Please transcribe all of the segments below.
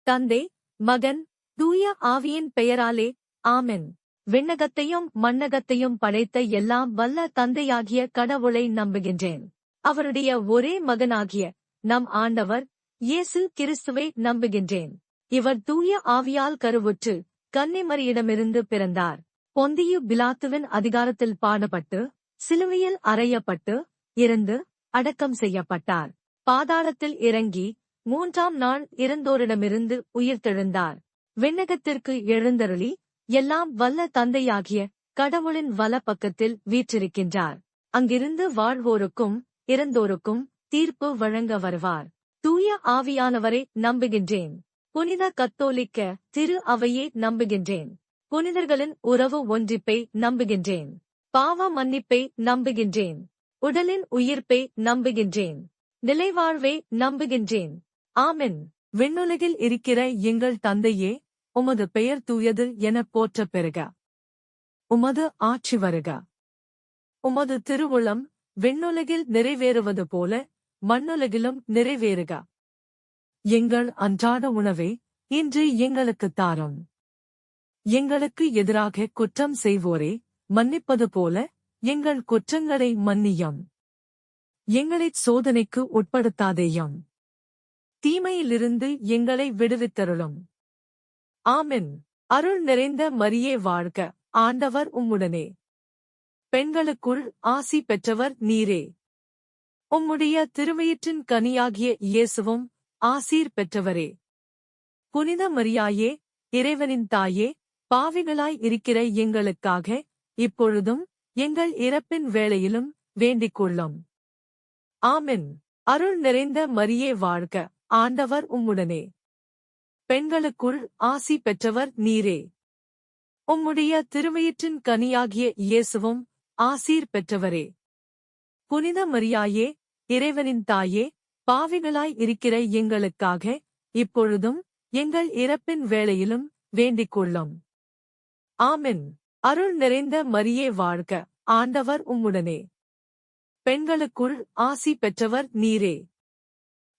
தந்தை, மகன், தூய ஆவியின் பெயராலே ஆமென். விண்ணகத்தையும் மண்ணகத்தையும் படைத்த எல்லாம் வல்ல தந்தையாகிய கடவுளை நம்புகின்றேன். அவருடைய ஒரே மகனாகிய நம் ஆண்டவர் இயேசு கிறிஸ்துவை நம்புகின்றேன். இவர் தூய ஆவியால் கருவுற்று கன்னிமரியிடமிருந்து பிறந்தார். பொந்தியு பிலாத்துவின் அதிகாரத்தில் பாடுபட்டு சிலுவையில் அறையப்பட்டு இறந்து அடக்கம் செய்யப்பட்டார். பாதாளத்தில் இறங்கி 3ஆம் நாள் இறந்தோரிடமிருந்து உயிர்த்தெழுந்தார். விண்ணகத்திற்கு எழுந்தருளி எல்லாம் வல்ல தந்தையாகிய கடவுளின் வலப்பக்கத்தில் வீற்றிருக்கின்றார். அங்கிருந்து வாழ்வோருக்கும் இறந்தோருக்கும் தீர்ப்பு வழங்க வருவார். தூய ஆவியானவரை நம்புகின்றேன். புனித கத்தோலிக்க திரு அவையே நம்புகின்றேன். புனிதர்களின் உறவு ஒன்றிப்பை நம்புகின்றேன். பாவ மன்னிப்பை நம்புகின்றேன். உடலின் உயிர்ப்பை நம்புகின்றேன். நிலைவாழ்வை நம்புகின்றேன். ஆமென். விண்ணுலகில் இருக்கிற எங்கள் தந்தையே, உமது பெயர் தூயது எனப் போற்றப் பெறுக. உமது ஆட்சி வருக. உமது திருவுளம் விண்ணுலகில் நிறைவேறுவது போல மண்ணுலகிலும் நிறைவேறுக. எங்கள் அன்றாட உணவை இன்று எங்களுக்குத் தாரும். எங்களுக்கு எதிராக குற்றம் செய்வோரை மன்னிப்பது போல எங்கள் குற்றங்களை மன்னியும். எங்களைச் சோதனைக்கு உட்படுத்தாதேயும். தீமையிலிருந்து எங்களை விடுவித்தருளும். ஆமென். அருள் நிறைந்த மரியே வாழ்க, ஆண்டவர் உம்முடனே. பெண்களுக்குள் ஆசி பெற்றவர் நீரே. உம்முடைய திருவயிற்றின் கனியாகிய இயேசுவும் ஆசீர் பெற்றவரே. புனித மரியாயே, இறைவனின் தாயே, பாவிகளாய் இருக்கிற எங்களுக்காக இப்பொழுதும் எங்கள் இறப்பின் வேளையிலும் வேண்டிக் கொள்ளும். ஆமென். அருள் நிறைந்த மரியே வாழ்க, ஆண்டவர் உம்முடனே. பெண்களுக்குள் ஆசி பெற்றவர் நீரே. உம்முடைய திருவயிற்றின் கனியாகிய இயேசுவும் ஆசீர் பெற்றவரே. புனித மரியாயே, இறைவனின் தாயே, பாவிகளாய் இருக்கிற எங்களுக்காக இப்பொழுதும் எங்கள் இறப்பின் வேளையிலும் வேண்டிக் கொள்ளும். ஆமென். அருள் நிறைந்த மரியே வாழ்க, ஆண்டவர் உம்முடனே. பெண்களுக்குள் ஆசி பெற்றவர் நீரே.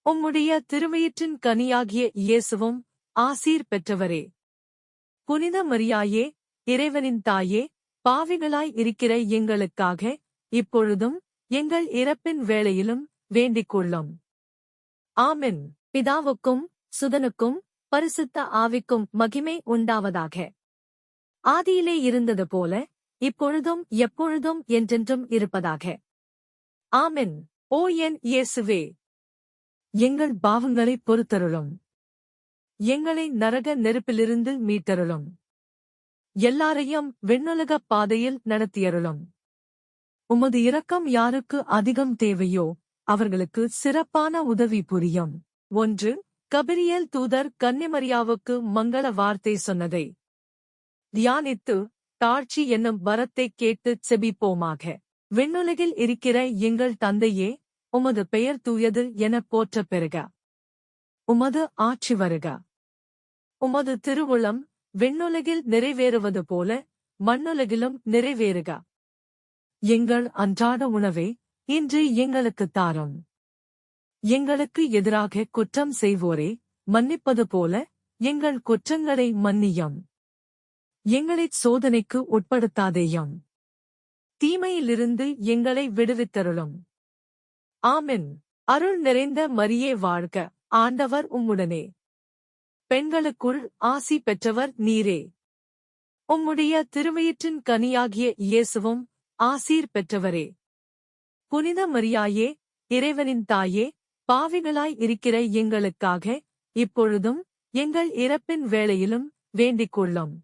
உம்முடைய திருவயிற்றின் கனியாகிய இயேசுவும் ஆசீர் பெற்றவரே. புனித மரியாயே, இறைவனின் தாயே, பாவிகளாய் இருக்கிற எங்களுக்காக இப்பொழுதும் எங்கள் இறப்பின் வேளையிலும் வேண்டிக் கொள்ளும். ஆமென். பிதாவுக்கும் சுதனுக்கும் பரிசுத்த ஆவிக்கும் மகிமை உண்டாவதாக. ஆதியிலே இருந்தது போல இப்பொழுதும் எப்பொழுதும் என்றென்றும் இருப்பதாக. ஆமென். ஓ என் இயேசுவே, எங்கள் பாவங்களைப் பொறுத்தருளும். எங்களை நரக நெருப்பிலிருந்து மீட்டருளும். எல்லாரையும் விண்ணுலகப் பாதையில் நடத்தியருளும். உமது இரக்கம் யாருக்கு அதிகம் தேவையோ அவர்களுக்கு சிறப்பான உதவி புரியும். 1. கபிரியேல் தூதர் கன்னிமரியாவுக்கு மங்கள வார்த்தை சொன்னதை தியானித்து தாழ்ச்சி என்னும் வரத்தைக் கேட்டுச் செபிப்போமாக. விண்ணுலகில் இருக்கிற எங்கள் தந்தையே, உமது பெயர் தூயது எனப் போற்றப் பெறுக. உமது ஆட்சி வருக. உமது திருவுளம் விண்ணுலகில் நிறைவேறுவது போல மண்ணுலகிலும் நிறைவேறுக. எங்கள் அன்றாட உணவை இன்று எங்களுக்குத் தாரும். எங்களுக்கு எதிராக குற்றம் செய்வோரை மன்னிப்பது போல எங்கள் குற்றங்களை மன்னியும். எங்களைச் சோதனைக்கு உட்படுத்தாதேயும். தீமையிலிருந்து எங்களை விடுவித்தருளும். ஆமென். அருள் நிறைந்த மரியே வாழ்க, ஆண்டவர் உம்முடனே. பெண்களுக்குள் ஆசி பெற்றவர் நீரே. உம்முடைய திருவயிற்றின் கனியாகிய இயேசுவும் ஆசீர் பெற்றவரே. புனித மரியாயே, இறைவனின் தாயே, பாவிகளாய் இருக்கிற எங்களுக்காக இப்பொழுதும் எங்கள் இறப்பின் வேளையிலும் வேண்டிக் கொள்ளும்.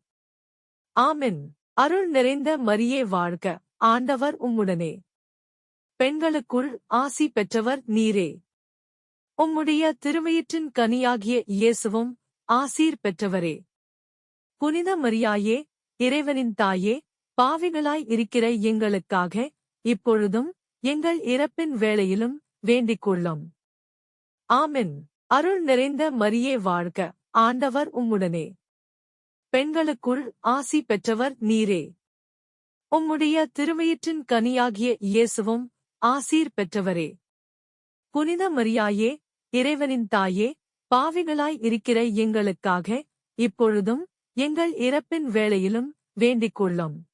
ஆமென். அருள் நிறைந்த மரியே வாழ்க, ஆண்டவர் உம்முடனே. பெண்களுக்குள் ஆசி பெற்றவர் நீரே. உம்முடைய திருவயிற்றின் கனியாகிய இயேசுவும் ஆசீர் பெற்றவரே. புனித மரியாயே, இறைவனின் தாயே, பாவிகளாய் இருக்கிற எங்களுக்காக இப்பொழுதும் எங்கள் இறப்பின் வேளையிலும் வேண்டிக் கொள்ளும். ஆமென். அருள் நிறைந்த மரியே வாழ்க, ஆண்டவர் உம்முடனே. பெண்களுக்குள் ஆசி பெற்றவர் நீரே. உம்முடைய திருவயிற்றின் கனியாகிய இயேசுவும் ஆசீர் பெற்றவரே. புனித மரியாயே, இறைவனின் தாயே, பாவிகளாய் இருக்கிற எங்களுக்காக இப்பொழுதும் எங்கள் இறப்பின் வேளையிலும் வேண்டிக் கொள்ளும்.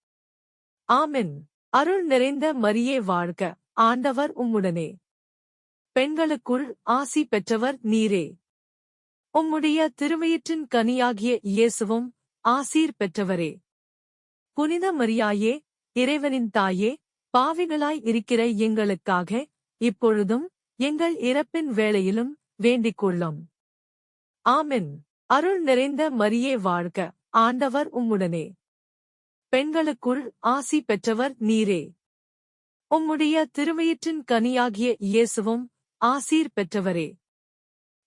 ஆமென். அருள் நிறைந்த மரியே வாழ்க, ஆண்டவர் உம்முடனே. பெண்களுக்குள் ஆசி பெற்றவர் நீரே. உம்முடைய திருவயிற்றின் கனியாகிய இயேசுவும் ஆசீர் பெற்றவரே. புனித மரியாயே, இறைவனின் தாயே, பாவிகளாய் இருக்கிற எங்களுக்காக இப்பொழுதும் எங்கள் இறப்பின் வேளையிலும் வேண்டிக் கொள்ளும். ஆமென். அருள் நிறைந்த மரியே வாழ்க, ஆண்டவர் உம்முடனே. பெண்களுக்குள் ஆசி பெற்றவர் நீரே. உம்முடைய திருவயிற்றின் கனியாகிய இயேசுவும் ஆசீர் பெற்றவரே.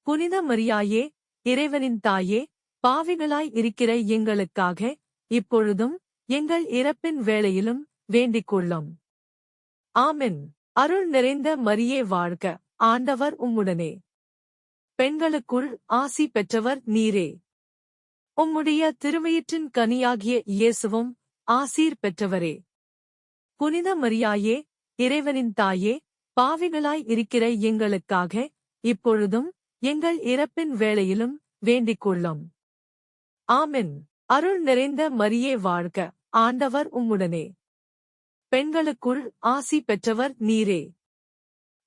புனித மரியாயே, இறைவனின் தாயே, பாவிகளாய் இருக்கிற எங்களுக்காக இப்பொழுதும் எங்கள் இறப்பின் வேளையிலும் வேண்டிக் கொள்ளும். ஆமென். அருள் நிறைந்த மரியே வாழ்க, ஆண்டவர் உம்முடனே. பெண்களுக்குள் ஆசி பெற்றவர் நீரே. உம்முடைய திருவயிற்றின் கனியாகிய இயேசுவும் ஆசீர் பெற்றவரே. புனித மரியாயே, இறைவனின் தாயே, பாவிகளாய் இருக்கிற எங்களுக்காக இப்பொழுதும் எங்கள் இறப்பின் வேளையிலும் வேண்டிக் கொள்ளும். ஆமென். அருள் நிறைந்த மரியே வாழ்க, ஆண்டவர் உம்முடனே. பெண்களுக்குள் ஆசி பெற்றவர் நீரே.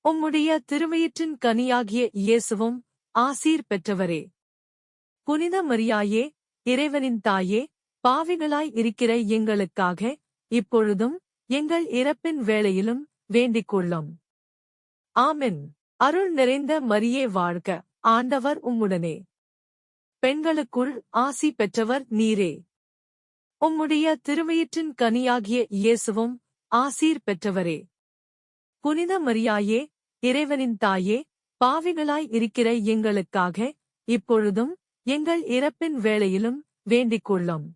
உம்முடைய திருவயிற்றின் கனியாகிய இயேசுவும் ஆசீர் பெற்றவரே. புனித மரியாயே, இறைவனின் தாயே, பாவிகளாய் இருக்கிற எங்களுக்காக இப்பொழுதும் எங்கள் இறப்பின் வேளையிலும் வேண்டிக் கொள்ளும். ஆமென். அருள் நிறைந்த மரியே வாழ்க, ஆண்டவர் உம்முடனே. பெண்களுக்குள் ஆசி பெற்றவர் நீரே. உம்முடைய திருவயிற்றின் கனியாகிய இயேசுவும் ஆசீர் பெற்றவரே. புனித மரியாயே, இறைவனின் தாயே, பாவிகளாய் இருக்கிற எங்களுக்காக இப்பொழுதும் எங்கள் இறப்பின் வேளையிலும் வேண்டிக் கொள்ளும்.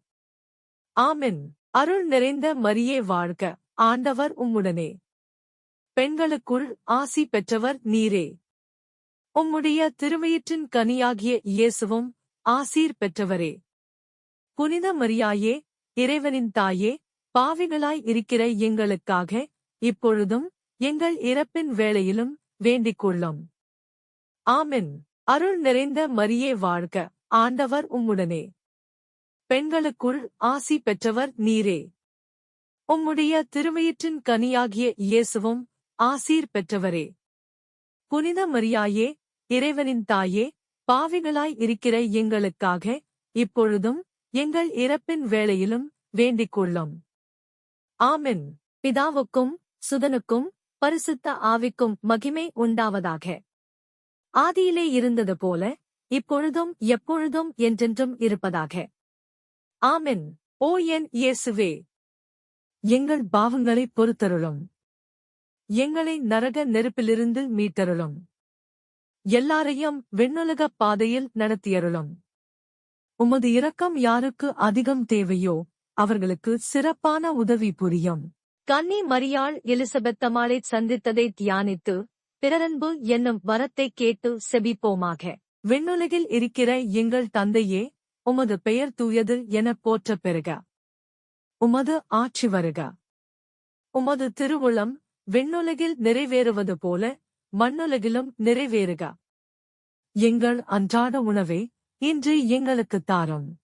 ஆமென். அருள் நிறைந்த மரியே வாழ்க, ஆண்டவர் உம்முடனே. பெண்களுக்குள் ஆசி பெற்றவர் நீரே. உம்முடைய திருவயிற்றின் கனியாகிய இயேசுவும் ஆசீர் பெற்றவரே. புனித மரியாயே, இறைவனின் தாயே, பாவிகளாய் இருக்கிற எங்களுக்காக இப்பொழுதும் எங்கள் இறப்பின் வேளையிலும் வேண்டிக் கொள்ளும். ஆமென். அருள் நிறைந்த மரியே வாழ்க, ஆண்டவர் உம்முடனே. பெண்களுக்குள் ஆசி பெற்றவர் நீரே. உம்முடைய திருவயிற்றின் கனியாகிய இயேசுவும் ஆசீர் பெற்றவரே. புனித மரியாயே, இறைவனின் தாயே, பாவிகளாய் இருக்கிற எங்களுக்காக இப்பொழுதும் எங்கள் இறப்பின் வேளையிலும் வேண்டிக் கொள்ளும். ஆமென். பிதாவுக்கும் சுதனுக்கும் பரிசுத்த ஆவிக்கும் மகிமை உண்டாவதாக. ஆதியிலே இருந்தது போல இப்பொழுதும் எப்பொழுதும் என்றென்றும் இருப்பதாக. ஆமென். ஓ என் இயேசுவே, எங்கள் பாவங்களை பொறுத்தருளும். எங்களை நரக நெருப்பிலிருந்து மீட்டருளும். எல்லாரையும் விண்ணுலக பாதையில் நடத்தியருளும். உமது இரக்கம் யாருக்கு அதிகம் தேவையோ அவர்களுக்கு சிறப்பான உதவி புரியும். கன்னி மரியாள் எலிசபெத்தம்மாளைச் சந்தித்ததை தியானித்து பிறரன்பு என்னும் வரத்தைக் கேட்டு செபிப்போமாக. விண்ணுலகில் இருக்கிற எங்கள் தந்தையே, உமது பெயர் தூயது எனப் போற்றப் பெறுக. உமது ஆட்சி வருக. உமது திருவுளம் விண்ணுலகில் நிறைவேறுவது போல மண்ணுலகிலும் நிறைவேறுக. எங்கள் அன்றாட உணவை இன்று எங்களுக்குத் தாரும்.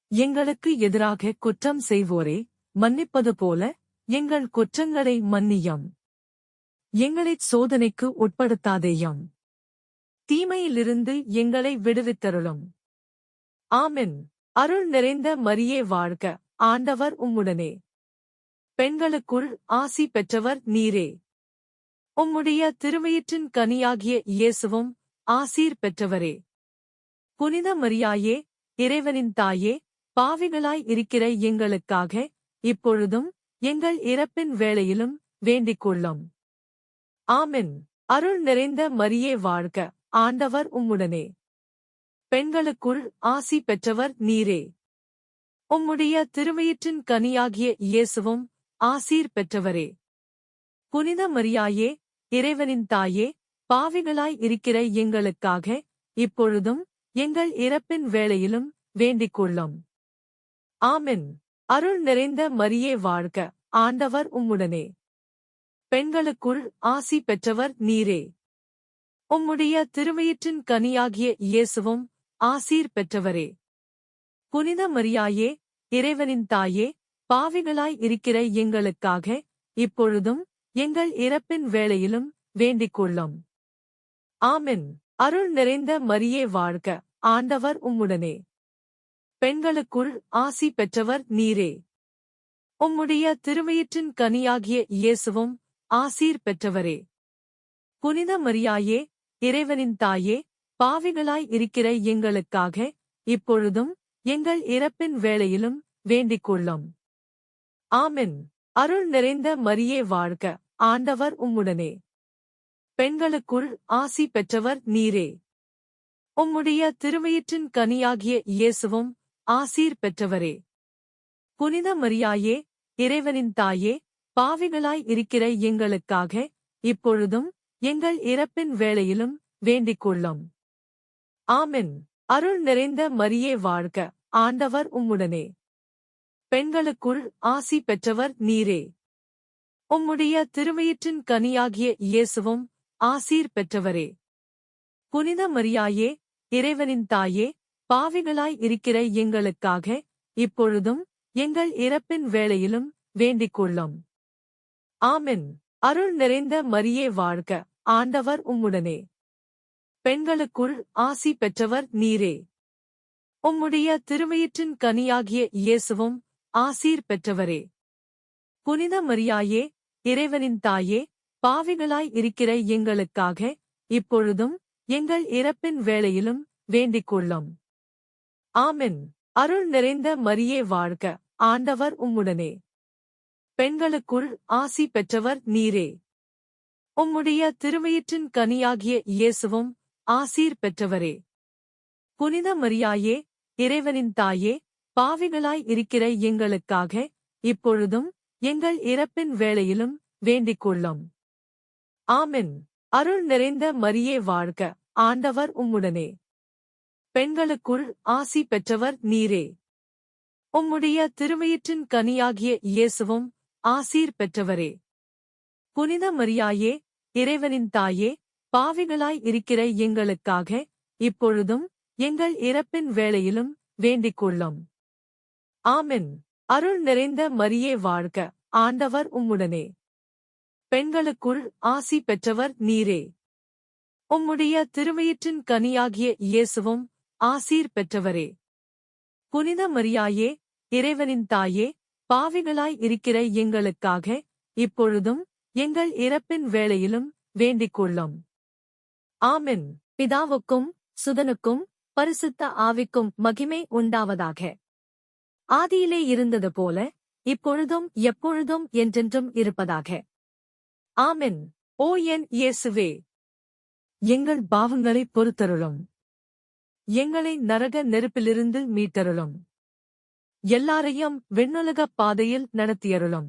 எங்களுக்கு எதிராக குற்றம் செய்வோரை மன்னிப்பது போல எங்கள் குற்றங்களை மன்னியும். எங்களைச் சோதனைக்கு உட்படுத்தாதேயும். தீமையிலிருந்து எங்களை விடுவித்தருளும். ஆமென். அருள் நிறைந்த மரியே வாழ்க, ஆண்டவர் உம்முடனே. பெண்களுக்குள் ஆசி பெற்றவர் நீரே. உம்முடைய திருவயிற்றின் கனியாகிய இயேசுவும் ஆசீர் பெற்றவரே. புனித மரியாயே, இறைவனின் தாயே, பாவிகளாய் இருக்கிற எங்களுக்காக இப்பொழுதும் எங்கள் இறப்பின் வேளையிலும் வேண்டிக் கொள்ளும். ஆமென். அருள் நிறைந்த மரியே வாழ்க, ஆண்டவர் உம்முடனே. பெண்களுக்குள் ஆசி பெற்றவர் நீரே. உம்முடைய திருவயிற்றின் கனியாகிய இயேசுவும் ஆசீர் பெற்றவரே. புனித மரியாயே, இறைவனின் தாயே, பாவிகளாய் இருக்கிற எங்களுக்காக இப்பொழுதும் எங்கள் இறப்பின் வேளையிலும் வேண்டிக் கொள்ளும். ஆமென். அருள் நிறைந்த மரியே வாழ்க, ஆண்டவர் உம்முடனே. பெண்களுக்குள் ஆசி பெற்றவர் நீரே. உம்முடைய திருவயிற்றின் கனியாகிய இயேசுவும் ஆசீர் பெற்றவரே. புனித மரியாயே, இறைவனின் தாயே, பாவிகளாய் இருக்கிற எங்களுக்காக இப்பொழுதும் எங்கள் இறப்பின் வேளையிலும் வேண்டிக்கொள்ளும். ஆமென். அருள் நிறைந்த மரியே வாழ்க, ஆண்டவர் உம்முடனே. பெண்களுக்குள் ஆசி பெற்றவர் நீரே. உம்முடைய திருவயிற்றின் கனியாகிய இயேசுவும் ஆசீர் பெற்றவரே. புனித மரியாயே, இறைவனின் தாயே, பாவிகளாய் இருக்கிற எங்களுக்காக இப்பொழுதும் எங்கள் இறப்பின் வேளையிலும் வேண்டிக்கொள்ளும். ஆமென். அருள் நிறைந்த மரியே வாழ்க, ஆண்டவர் உம்முடனே. பெண்களுக்குள் ஆசி பெற்றவர் நீரே. உம்முடைய திருவயிற்றின் கனியாகிய இயேசுவும் ஆசீர் பெற்றவரே. புனித மரியாயே, இறைவனின் தாயே, பாவிகளாய் இருக்கிற எங்களுக்காக இப்பொழுதும் எங்கள் இறப்பின் வேளையிலும் வேண்டிக்கொள்ளும். ஆமென். அருள் நிறைந்த மரியே வாழ்க, ஆண்டவர் உம்முடனே. பெண்களுக்குள் ஆசி பெற்றவர் நீரே. உம்முடைய திருவயிற்றின் கனியாகிய இயேசுவும் ஆசீர் பெற்றவரே. புனித மரியாயே, இறைவனின் தாயே, பாவிகளாய் இருக்கிற எங்களுக்காக இப்பொழுதும் எங்கள் இறப்பின் வேளையிலும் வேண்டிக்கொள்ளும். ஆமென். அருள் நிறைந்த மரியே வாழ்க, ஆண்டவர் உம்முடனே. பெண்களுக்குள் ஆசி பெற்றவர் நீரே. உம்முடைய திருவயிற்றின் கனியாகிய இயேசுவும் ஆசீர் பெற்றவரே. புனித மரியாயே, இறைவனின் தாயே, பாவிகளாய் இருக்கிற எங்களுக்காக இப்பொழுதும் எங்கள் இறப்பின் வேளையிலும் வேண்டிக்கொள்ளும். ஆமென். அருள் நிறைந்த மரியே வாழ்க, ஆண்டவர் உம்முடனே. பெண்களுக்குள் ஆசி பெற்றவர் நீரே. உம்முடைய திருவயிற்றின் கனியாகிய இயேசுவும் ஆசீர் பெற்றவரே. புனித மரியாயே, இறைவனின் தாயே, பாவிகளாய் இருக்கிற எங்களுக்காக இப்பொழுதும் எங்கள் இறப்பின் வேளையிலும் வேண்டிக்கொள்ளும். ஆமென். அருள் நிறைந்த மரியே வாழ்க, ஆண்டவர் உம்முடனே. பெண்களுக்குள் ஆசி பெற்றவர் நீரே. உம்முடைய திருவயிற்றின் கனியாகிய இயேசுவும் ஆசீர் பெற்றவரே. புனித மரியாயே, இறைவனின் தாயே, பாவிகளாய் இருக்கிற எங்களுக்காக இப்பொழுதும் எங்கள் இறப்பின் வேளையிலும் வேண்டிக்கொள்ளும். ஆமென். அருள் நிறைந்த மரியே வாழ்க, ஆண்டவர் உம்முடனே. பெண்களுக்குள் ஆசி பெற்றவர் நீரே. உம்முடைய திருவயிற்றின் கனியாகிய இயேசுவும் ஆசீர் பெற்றவரே. புனித மரியாயே, இறைவனின் தாயே, பாவிகளாய் இருக்கிற எங்களுக்காக இப்பொழுதும் எங்கள் இறப்பின் வேளையிலும் வேண்டிக்கொள்ளும். ஆமென். பிதாவுக்கும் சுதனுக்கும் பரிசுத்த ஆவிக்கும் மகிமை உண்டாவதாக. ஆதியிலே இருந்தது போல இப்பொழுதும் எப்பொழுதும் என்றென்றும் இருப்பதாக. ஆமென். ஓ என் இயேசுவே, எங்கள் பாவங்களைப் பொறுத்தருளும். எங்களை நரக நெருப்பிலிருந்து மீட்டருளும். எல்லாரையும் விண்ணுலகப் பாதையில் நடத்தியருளும்.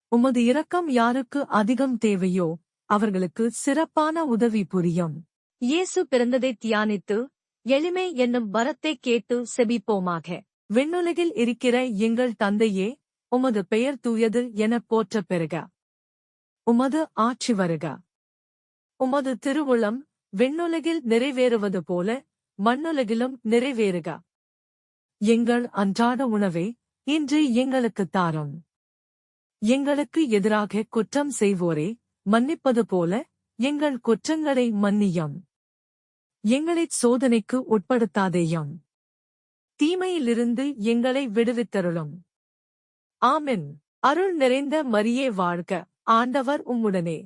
உமது இரக்கம் யாருக்கு அதிகம் தேவையோ அவர்களுக்கு சிறப்பான உதவி புரியும். இயேசு பிறந்ததை தியானித்து எளிமை என்னும் வரத்தை கேட்டு செபிப்போமாக. விண்ணுலகில் இருக்கிற எங்கள் தந்தையே, உமது பெயர் தூயது எனப் போற்றப் பெறுக. உமது ஆட்சி வருக. உமது திருவுளம் விண்ணுலகில் நிறைவேறுவது போல மண்ணுலகிலும் நிறைவேறுக. எங்கள் அன்றாட உணவை இன்று எங்களுக்குத் தாரும். எங்களுக்கு எதிராக குற்றம் செய்வோரை மன்னிப்பது போல எங்கள் குற்றங்களை மன்னியும். எங்களைச் சோதனைக்கு உட்படுத்தாதேயும். தீமையிலிருந்து எங்களை விடுவித்தருளும். ஆமென். அருள் நிறைந்த மரியே வாழ்க, ஆண்டவர் உம்முடனே.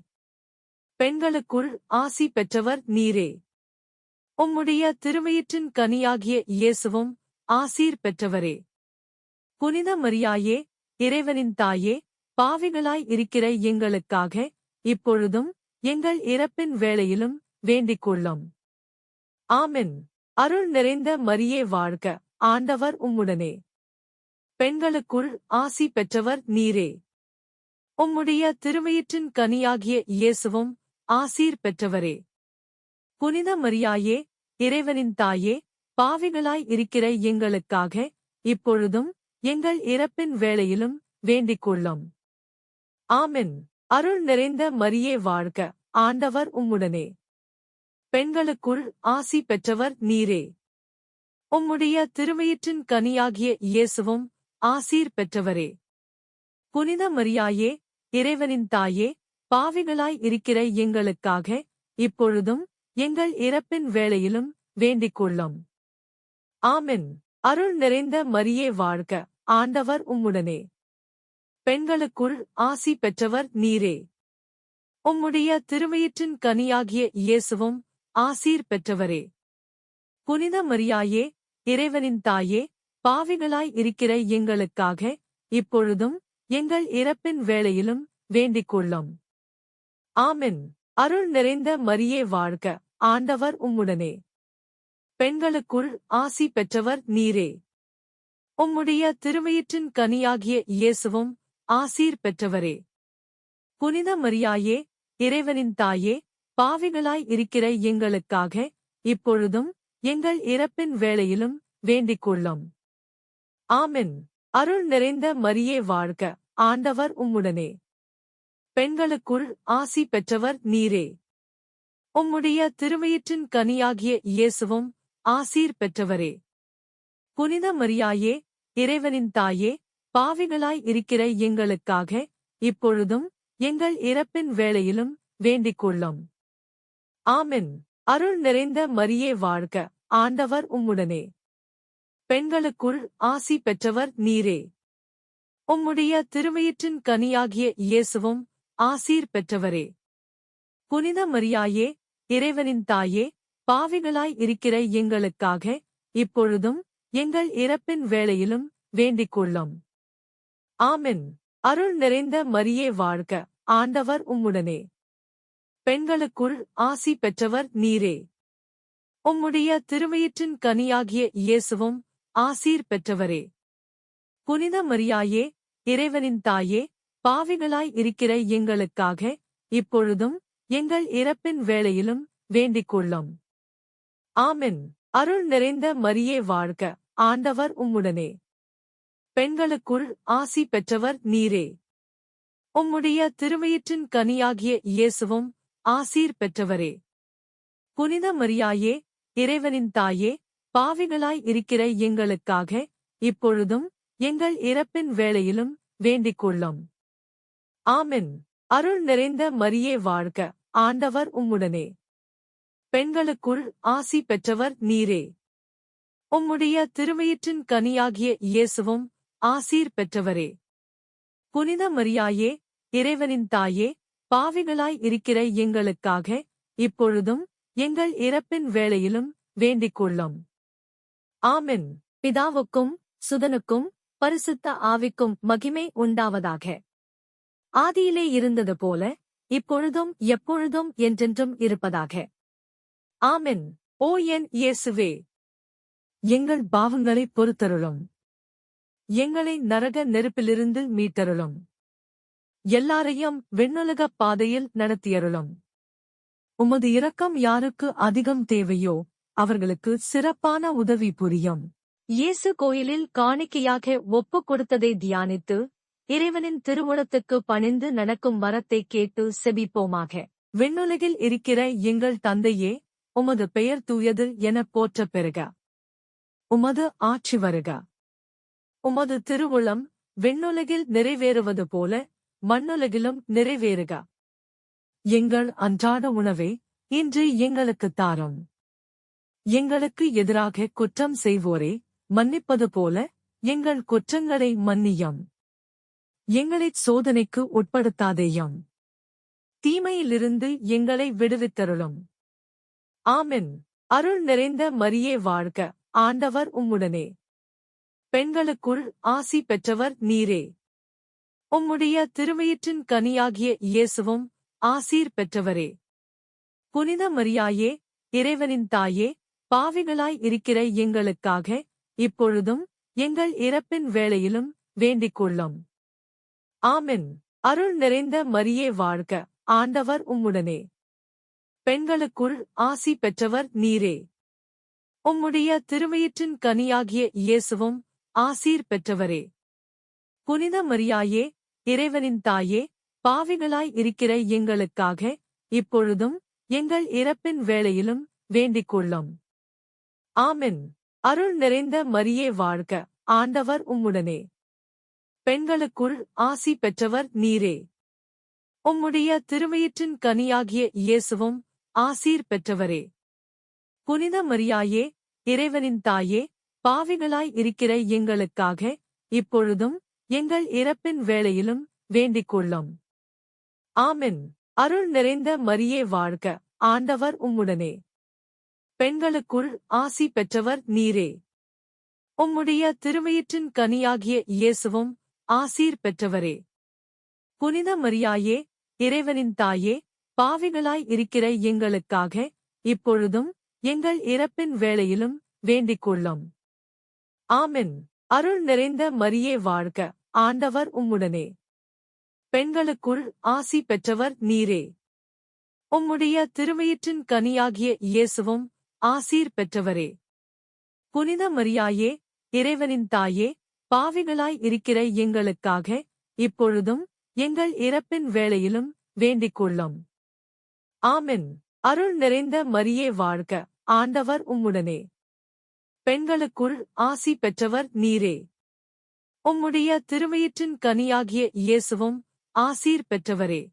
பெண்களுக்குள் ஆசி பெற்றவர் நீரே. உம்முடைய திருவயிற்றின் கனியாகிய இயேசுவும் ஆசீர் பெற்றவரே. புனித மரியாயே, இறைவனின் தாயே, பாவிகளாய் இருக்கிற எங்களுக்காக இப்பொழுதும் எங்கள் இறப்பின் வேளையிலும் வேண்டிக்கொள்ளும். ஆமென். அருள் நிறைந்த மரியே வாழ்க, ஆண்டவர் உம்முடனே. பெண்களுக்குள் ஆசி பெற்றவர் நீரே. உம்முடைய திருவயிற்றின் கனியாகிய இயேசுவும் ஆசீர் பெற்றவரே. புனித மரியாயே, இறைவனின் தாயே, பாவிகளாய் இருக்கிற எங்களுக்காக இப்பொழுதும் எங்கள் இறப்பின் வேளையிலும் வேண்டிக்கொள்ளும். ஆமென். அருள் நிறைந்த மரியே வாழ்க, ஆண்டவர் உம்முடனே. பெண்களுக்குள் ஆசி பெற்றவர் நீரே. உம்முடைய திருவயிற்றின் கனியாகிய இயேசுவும் ஆசீர் பெற்றவரே. புனித மரியாயே, இறைவனின் தாயே, பாவிகளாய் இருக்கிற எங்களுக்காக இப்பொழுதும் எங்கள் இறப்பின் வேளையிலும் வேண்டிக்கொள்ளும். ஆமென். அருள் நிறைந்த மரியே வாழ்க, ஆண்டவர் உம்முடனே. பெண்களுக்குள் ஆசி பெற்றவர் நீரே. உம்முடைய திருவயிற்றின் கனியாகிய இயேசுவும் ஆசீர் பெற்றவரே. புனித மரியாயே, இறைவனின் தாயே, பாவிகளாய் இருக்கிற எங்களுக்காக இப்பொழுதும் எங்கள் இறப்பின் வேளையிலும் வேண்டிக்கொள்ளும். ஆமென். அருள் நிறைந்த மரியே வாழ்க, ஆண்டவர் உம்முடனே. பெண்களுக்குள் ஆசி பெற்றவர் நீரே. உம்முடைய திருவயிற்றின் கனியாகிய இயேசுவும் ஆசீர் பெற்றவரே. புனித மரியாயே, இறைவனின் தாயே, பாவிகளாய் இருக்கிற எங்களுக்காக இப்பொழுதும் எங்கள் இறப்பின் வேளையிலும் வேண்டிக்கொள்ளும். ஆமென். அருள் நிறைந்த மரியே வாழ்க, ஆண்டவர் உம்முடனே. பெண்களுக்குள் ஆசி பெற்றவர் நீரே. உம்முடைய திருவயிற்றின் கனியாகிய இயேசுவும் ஆசீர் பெற்றவரே. புனித மரியாயே, இறைவனின் தாயே, பாவிகளாய் இருக்கிற எங்களுக்காக இப்பொழுதும் எங்கள் இறப்பின் வேளையிலும் வேண்டிக்கொள்ளும். ஆமென். அருள் நிறைந்த மரியே வாழ்க, ஆண்டவர் உம்முடனே. பெண்களுக்குள் ஆசி பெற்றவர் நீரே. உம்முடைய திருவயிற்றின் கனியாகிய இயேசுவும் ஆசீர் பெற்றவரே. புனித மரியாயே, இறைவனின் தாயே, பாவிகளாய் இருக்கிற எங்களுக்காக இப்பொழுதும் எங்கள் இறப்பின் வேளையிலும் வேண்டிக்கொள்ளும். ஆமென். அருள் நிறைந்த மரியே வாழ்க, ஆண்டவர் உம்முடனே. பெண்களுக்குள் ஆசி பெற்றவர் நீரே. உம்முடைய திருவயிற்றின் கனியாகிய இயேசுவும் ஆசீர் பெற்றவரே. புனித மரியாயே, இறைவனின் தாயே, பாவிகளாய் இருக்கிற எங்களுக்காக இப்பொழுதும் எங்கள் இறப்பின் வேளையிலும் வேண்டிக்கொள்ளும். ஆமென். அருள் நிறைந்த மரியே வாழ்க, ஆண்டவர் உம்முடனே. பெண்களுக்குள் ஆசி பெற்றவர் நீரே. உம்முடைய திருவயிற்றின் கனியாகிய இயேசுவும் ஆசீர் பெற்றவரே. புனித மரியாயே, இறைவனின் தாயே, பாவிகளாய் இருக்கிற எங்களுக்காக இப்பொழுதும் எங்கள் இறப்பின் வேளையிலும் வேண்டிக்கொள்ளும். ஆமென். அருள் நிறைந்த மரியே வாழ்க, ஆண்டவர் உம்முடனே. பெண்களுக்குள் ஆசி பெற்றவர் நீரே. உம்முடைய திருவயிற்றின் கனியாகிய இயேசுவும் ஆசீர் பெற்றவரே. புனித மரியாயே, இறைவனின் தாயே, பாவிகளாய் இருக்கிற எங்களுக்காக இப்பொழுதும் எங்கள் இறப்பின் வேளையிலும் வேண்டிக்கொள்ளும். ஆமென். பிதாவுக்கும் சுதனுக்கும் பரிசுத்த ஆவிக்கும் மகிமை உண்டாவதாக. ஆதியிலே இருந்தது போல இப்பொழுதும் எப்பொழுதும் என்றென்றும் இருப்பதாக. ஆமென். ஓ என் இயேசுவே, எங்கள் பாவங்களை பொறுத்தருளும். எங்களை நரக நெருப்பிலிருந்து மீட்டருளும். எல்லாரையும் விண்ணுலக பாதையில் நடத்தியருளும். உமது இரக்கம் யாருக்கு அதிகம் தேவையோ அவர்களுக்கு சிறப்பான உதவி புரியும். இயேசு கோயிலில் காணிக்கையாக ஒப்புக் கொடுத்ததை தியானித்து இறைவனின் திருவுளத்துக்கு பணிந்து நடக்கும் வரத்தை கேட்டு செபிப்போமாக. விண்ணுலகில் இருக்கிற எங்கள் தந்தையே, உமது பெயர் தூயது எனப் போற்றப் பெறுக. உமது ஆட்சி வருக. உமது திருவுளம் விண்ணுலகில் நிறைவேறுவது போல மண்ணுலகிலும் நிறைவேறுக. எங்கள் அன்றாட உணவை இன்று எங்களுக்குத் தாரும். எங்களுக்கு எதிராக குற்றம் செய்வோரை மன்னிப்பது போல எங்கள் குற்றங்களை மன்னியும். எங்களைச் சோதனைக்கு உட்படுத்தாதேயும். தீமையிலிருந்து எங்களை விடுவித்தருளும். ஆமென். அருள் நிறைந்த மரியே வாழ்க, ஆண்டவர் உம்முடனே. பெண்களுக்குள் ஆசி பெற்றவர் நீரே. உம்முடைய திருவயிற்றின் கனியாகிய இயேசுவும் ஆசீர் பெற்றவரே. புனித மரியாயே, இறைவனின் தாயே, பாவிகளாய் இருக்கிற எங்களுக்காக இப்பொழுதும் எங்கள் இறப்பின் வேளையிலும் வேண்டிக்கொள்ளும். ஆமென். அருள் நிறைந்த மரியே வாழ்க, ஆண்டவர் உம்முடனே. பெண்களுக்குள் ஆசி பெற்றவர் நீரே. உம்முடைய திருவயிற்றின் கனியாகிய இயேசுவும் ஆசீர் பெற்றவரே. புனித மரியாயே, இறைவனின் தாயே, பாவிகளாய் இருக்கிற எங்களுக்காக இப்பொழுதும் எங்கள் இறப்பின் வேளையிலும் வேண்டிக் கொள்ளும். ஆமென். அருள் நிறைந்த மரியே வாழ்க, ஆண்டவர் உம்முடனே. பெண்களுக்குள் ஆசி பெற்றவர் நீரே. உம்முடைய திருவயிற்றின் கனியாகிய இயேசுவும் ஆசீர் பெற்றவரே. புனித மரியாயே, இறைவனின் தாயே, பாவிகளாய் இருக்கிற எங்களுக்காக இப்பொழுதும் எங்கள் இறப்பின் வேளையிலும் வேண்டிக் கொள்ளும். ஆமென். அருள் நிறைந்த மரியே வாழ்க, ஆண்டவர் உம்முடனே. பெண்களுக்குள் ஆசி பெற்றவர் நீரே. உம்முடைய திருவயிற்றின் கனியாகிய இயேசுவும் ஆசீர் பெற்றவரே. புனித மரியாயே, இறைவனின் தாயே, பாவிகளாய் இருக்கிற எங்களுக்காக இப்பொழுதும் எங்கள் இறப்பின் வேளையிலும் வேண்டிக் கொள்ளும். ஆமென். அருள் நிறைந்த மரியே வாழ்க, ஆண்டவர் உம்முடனே. பெண்களுக்குள் ஆசி பெற்றவர் நீரே. உம்முடைய திருவயிற்றின் கனியாகிய இயேசுவும் ஆசீர் பெற்றவரே. புனித மரியாயே, இறைவனின் தாயே, பாவிகளாய் இருக்கிற எங்களுக்காக இப்பொழுதும் எங்கள் இறப்பின் வேளையிலும் வேண்டிக் கொள்ளும். ஆமென். அருள் நிறைந்த மரியே வாழ்க, ஆண்டவர் உம்முடனே. பெண்களுக்குள் ஆசி பெற்றவர் நீரே. உம்முடைய திருவயிற்றின் கனியாகிய இயேசுவும் ஆசீர் பெற்றவரே.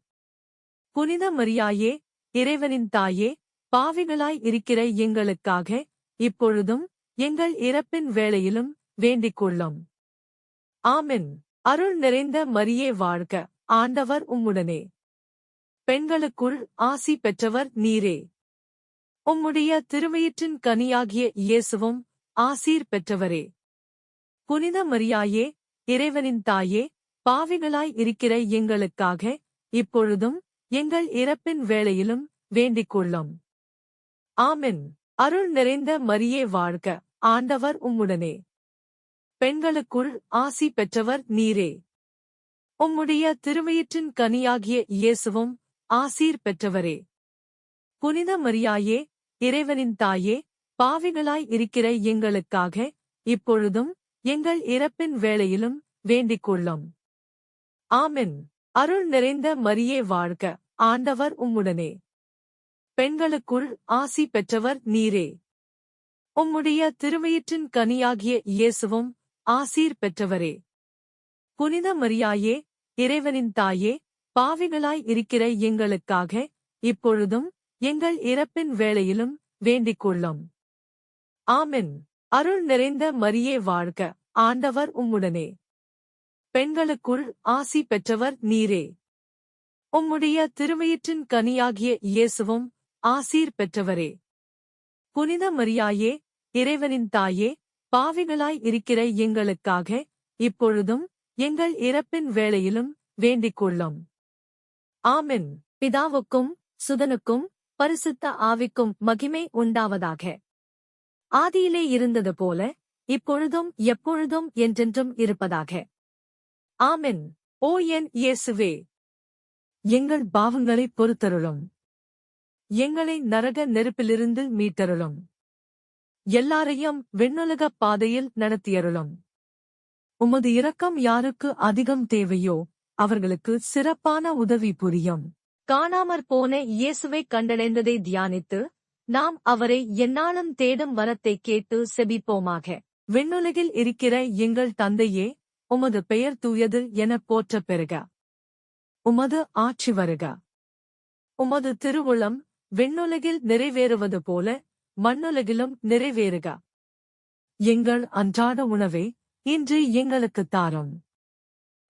புனித மரியாயே, இறைவனின் தாயே, பாவிகளாய் இருக்கிற எங்களுக்காக இப்பொழுதும் எங்கள் இறப்பின் வேளையிலும் வேண்டிக் கொள்ளும். ஆமென். அருள் நிறைந்த மரியே வாழ்க, ஆண்டவர் உம்முடனே. பெண்களுக்குள் ஆசி பெற்றவர் நீரே. உம்முடைய திருவயிற்றின் கனியாகிய இயேசுவும் ஆசீர் பெற்றவரே. புனித மரியாயே, இறைவனின் தாயே, பாவிகளாய் இருக்கிற எங்களுக்காக இப்பொழுதும் எங்கள் இறப்பின் வேளையிலும் வேண்டிக் கொள்ளும். ஆமென். அருள் நிறைந்த மரியே வாழ்க, ஆண்டவர் உம்முடனே. பெண்களுக்குள் ஆசி பெற்றவர் நீரே. உம்முடைய திருவயிற்றின் கனியாகிய இயேசுவும் ஆசீர் பெற்றவரே. புனித மரியாயே, இறைவனின் தாயே, பாவிகளாய் இருக்கிற எங்களுக்காக இப்பொழுதும் எங்கள் இறப்பின் வேளையிலும் வேண்டிக் கொள்ளும். ஆமென். அருள் நிறைந்த மரியே வாழ்க, ஆண்டவர் உம்முடனே. பெண்களுக்குள் ஆசி பெற்றவர் நீரே. உம்முடைய திருவயிற்றின் கனியாகிய இயேசுவும் ஆசீர் பெற்றவரே. புனித மரியாயே, இறைவனின் தாயே, பாவிகளாய் இருக்கிற எங்களுக்காக இப்பொழுதும் எங்கள் இறப்பின் வேளையிலும் வேண்டிக் கொள்ளும். ஆமென். அருள் நிறைந்த மரியே வாழ்க, ஆண்டவர் உம்முடனே. பெண்களுக்குள் ஆசி பெற்றவர் நீரே. உம்முடைய திருவயிற்றின் கனியாகிய இயேசுவும் ஆசீர் பெற்றவரே. புனித மரியாயே, இறைவனின் தாயே, பாவிகளாய் இருக்கிற எங்களுக்காக இப்பொழுதும் எங்கள் இறப்பின் வேளையிலும் வேண்டிக் கொள்ளும். ஆமென். பிதாவுக்கும் சுதனுக்கும் பரிசுத்த ஆவிக்கும் மகிமை உண்டாவதாக. ஆதியிலே இருந்தது போல இப்பொழுதும் எப்பொழுதும் என்றென்றும் இருப்பதாக. ஆமென். ஓ என் இயேசுவே, எங்கள் பாவங்களைப் பொறுத்தருளும். எங்களை நரக நெருப்பிலிருந்து மீட்டருளும். எல்லாரையும் விண்ணுலகப் பாதையில் நடத்தியருளும். உமது இரக்கம் யாருக்கு அதிகம் தேவையோ அவர்களுக்கு சிறப்பான உதவி புரியும். காணாமற் போன இயேசுவைக் கண்டடைந்ததை தியானித்து நாம் அவரை எந்நாளும் தேடும் வரத்தை கேட்டு செபிப்போமாக. விண்ணுலகில் இருக்கிற எங்கள் தந்தையே, உமது பெயர் தூயது எனப் போற்றப் பெறுக. உமது ஆட்சி வருக. உமது திருவுளம் விண்ணுலகில் நிறைவேறுவது போல மண்ணுலகிலும் நிறைவேறுக. எங்கள் அன்றாட உணவை இன்று எங்களுக்குத் தாரும்.